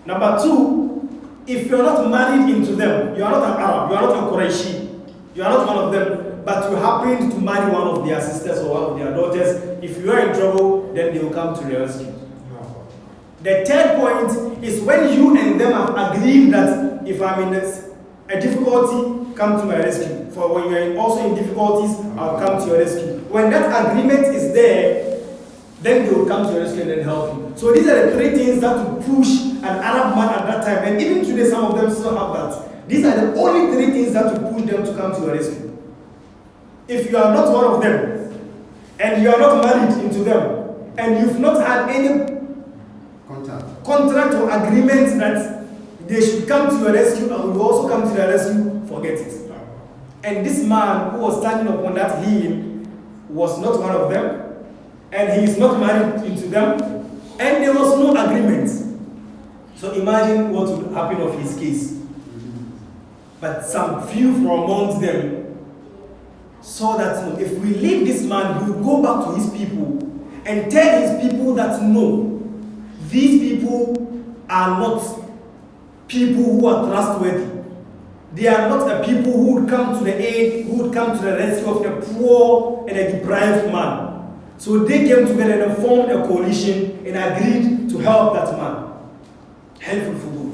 Number 2, if you are not married into them, you are not an Arab, you are not a Qurayshi, you are not one of them, but you happen to marry one of their sisters or one of their daughters, if you are in trouble, then they will come to your rescue. The 3rd point is when you and them have agreed that if I'm in a difficulty, come to my rescue. For when you are also in difficulties, I'll come to your rescue. When that agreement is there, then they will come to your rescue and then help you. So these are the 3 things that will push an Arab man at that time. And even today, some of them still have that. These are the only 3 things that will push them to come to your rescue. If you are not one of them, and you are not married into them, and you've not had any contract or agreement that they should come to your rescue and will also come to their rescue, forget it. And this man who was standing upon that hill was not one of them, and he is not married into them, and there was no agreement. So imagine what would happen of his case. But some few from amongst them saw that if we leave this man, he will go back to his people and tell his people that no, these people are not people who are trustworthy. They are not a people who would come to the aid, who would come to the rescue of a poor and a deprived man. So they came together and formed a coalition and agreed to help that man. Helpful Fudul.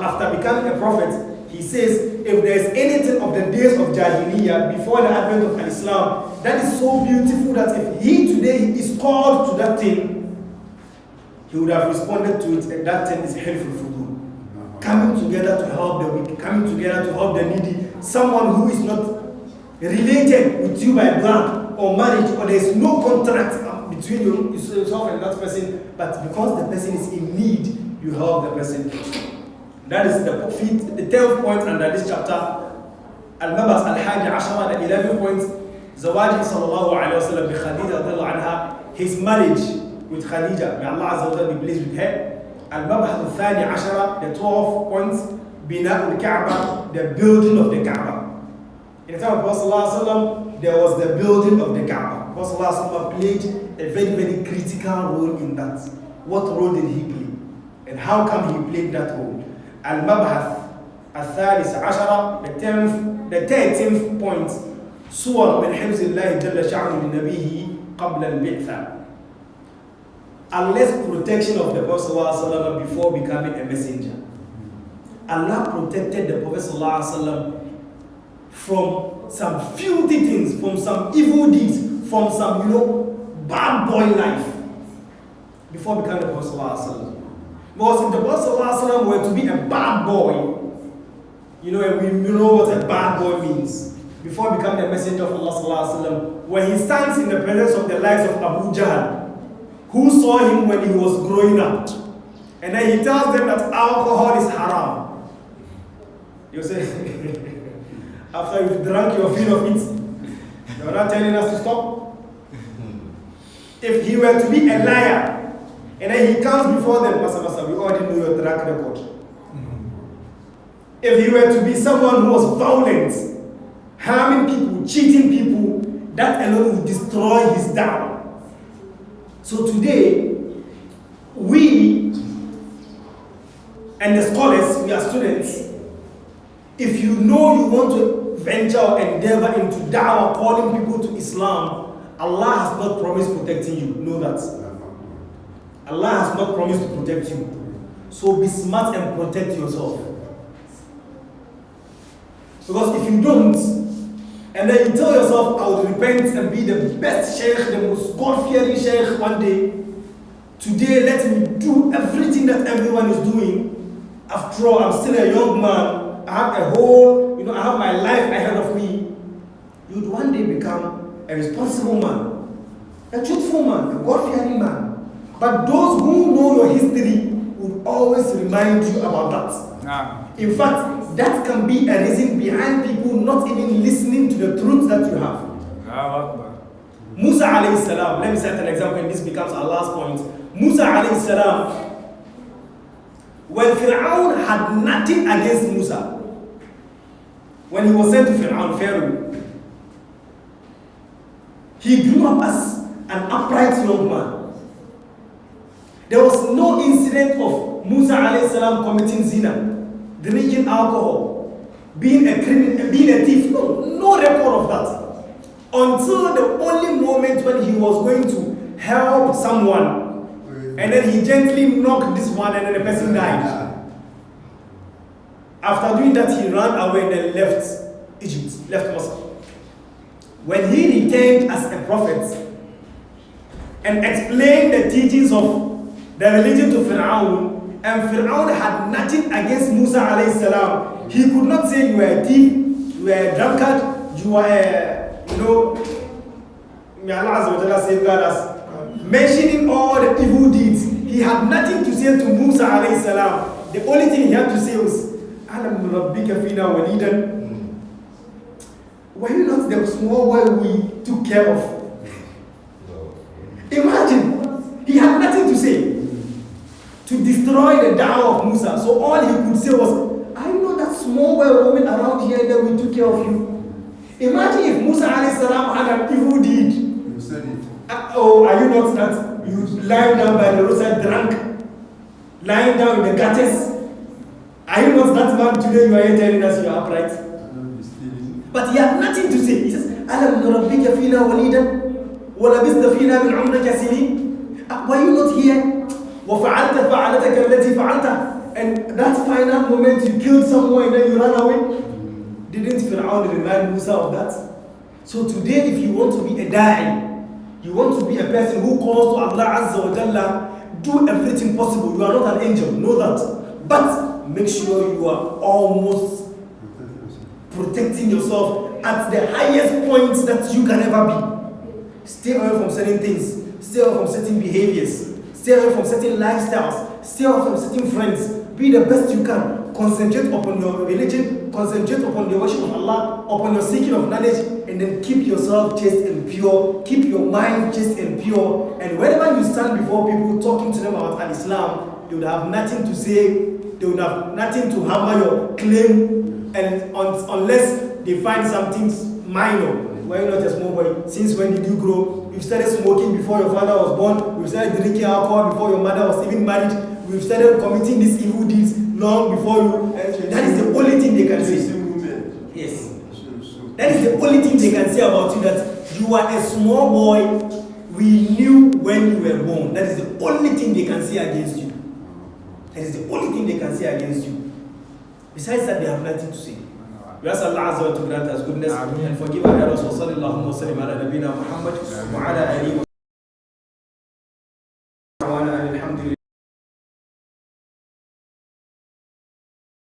After becoming a prophet, He says, if there is anything of the days of Jahiliyyah before the advent of Islam, that is so beautiful that if he today is called to that thing, he would have responded to it, and that thing is helpful for you. Coming together to help the weak, coming together to help the needy, someone who is not related with you by blood or marriage, or there is no contract between yourself and that person, but because the person is in need, you help the person. That is the 12th point under this chapter. Al-Mabas al-Hadi Ashara, the 11th point, Zawaji sallallahu alayhi wa sallam bi Khadija radiyallahu anha, his marriage with Khadija, may Allah Azza wa Jalla be pleased with her. Al-Mabas al-Thani Ashara, the 12th point, Bina al-Kaaba, the building of the Kaaba. In the time of Prophet sallallahu alayhi wa sallam, there was the building of the Kaaba. Prophet sallallahu alayhi wa sallam played a very, very critical role in that. What role did he play? And how come he played that role? Al-Mabhath al-Thalis Ashara, the 13th point, Suwar min hifzillahi jalla sha'nu min nabihi qabla al-bi'tha. Unless protection of the Prophet ﷺ before becoming a messenger. Allah protected the Prophet ﷺ from some filthy things, from some evil deeds, from some, bad boy life before becoming the Prophet ﷺ. Because if the Prophet ﷺ were to be a bad boy, and we know what a bad boy means, before becoming a messenger of Allah ﷺ, when he stands in the presence of the likes of Abu Jahl, who saw him when he was growing up, and then he tells them that alcohol is haram. You say, after you've drunk your fill of it, you're not telling us to stop? If he were to be a liar, and then he comes before them, Masa, we already know your track record. If he were to be someone who was violent, harming people, cheating people, that alone would destroy his da'wah. So today, we and the scholars, we are students, if you know you want to venture or endeavor into da'wah, calling people to Islam, Allah has not promised protecting you. Know that. Allah has not promised to protect you. So be smart and protect yourself. Because if you don't, and then you tell yourself, I will repent and be the best sheikh, the most God-fearing sheikh one day, today let me do everything that everyone is doing. After all, I'm still a young man. I have I have my life ahead of me. You'd one day become a responsible man, a truthful man, a God-fearing man. But those who know your history will always remind you about that. In fact, that can be a reason behind people not even listening to the truth that you have. Musa alayhi salam, let me set an example and this becomes our last point. Musa alayhi salam, when Fir'aun had nothing against Musa, when he was sent to Fir'aun, Pharaoh, he grew up as an upright young man. There was no incident of Musa alayhi salam committing zina, drinking alcohol, being a criminal, being a thief. No record of that. Until the only moment when he was going to help someone, and then he gently knocked this one and then the person died. After doing that, he ran away and then left Egypt, left Moscow. When he returned as a prophet and explained the teachings of the religion to Fir'aun, and Fir'aun had nothing against Musa alayhi salam, he could not say you were a thief, you were a drunkard, you were may Allah Azza wa Jalla safeguard us. Mentioning all the evil deeds, he had nothing to say to Musa alayhi salam. The only thing he had to say was, Alam Rabbika fina walidan. Were you not the small boy we took care of? Imagine, he had nothing to say to destroy the da'wah of Musa. So all he could say was, I know that small boy roaming around here that we took care of you. Imagine if Musa alayhi salam had an evil deed. You said it. Oh, are you not that? You lying down by the roadside drunk, lying down in the gutters. Are you not that man today? You are here telling us you are upright. But he had nothing to say. He says, Alam nurabbika fina walidan wa labista fina min umrika sinin. Were you not here? وَفَعَلْتَ فَعَلَتَكَ الَّتِي فَعَلْتَ. and that final moment you killed someone and then you ran away. Didn't Fir'aun remind Musa of that? So today, if you want to be a da'i, you want to be a person who calls to Allah Azza wa Jalla, do everything possible. You are not an angel, know that. But make sure you are almost protecting yourself at the highest point that you can ever be. Stay away from certain things. Stay away from certain behaviors. Stay away from certain lifestyles. Stay away from certain friends. Be the best you can. Concentrate upon your religion. Concentrate upon your worship of Allah, upon your seeking of knowledge, and then keep yourself chaste and pure. Keep your mind chaste and pure. And whenever you stand before people talking to them about Islam, they would have nothing to say. They would have nothing to hammer your claim, and unless they find something minor. Why not a small boy? Since when did you grow? You've started smoking before your father was born. You've started drinking alcohol before your mother was even married. We've started committing these evil deeds long before you. That is the only thing they can say. Yes. That is the only thing they can say about you, that you are a small boy. We knew when you were born. That is the only thing they can say against you. That is the only thing they can say against you. Besides that, they have nothing to say. We ask Allah Azza wa Jalla to grant us goodness and forgive our errors. Wa sallallahu wa sallim ala nabina Muhammad wa ala alihi wa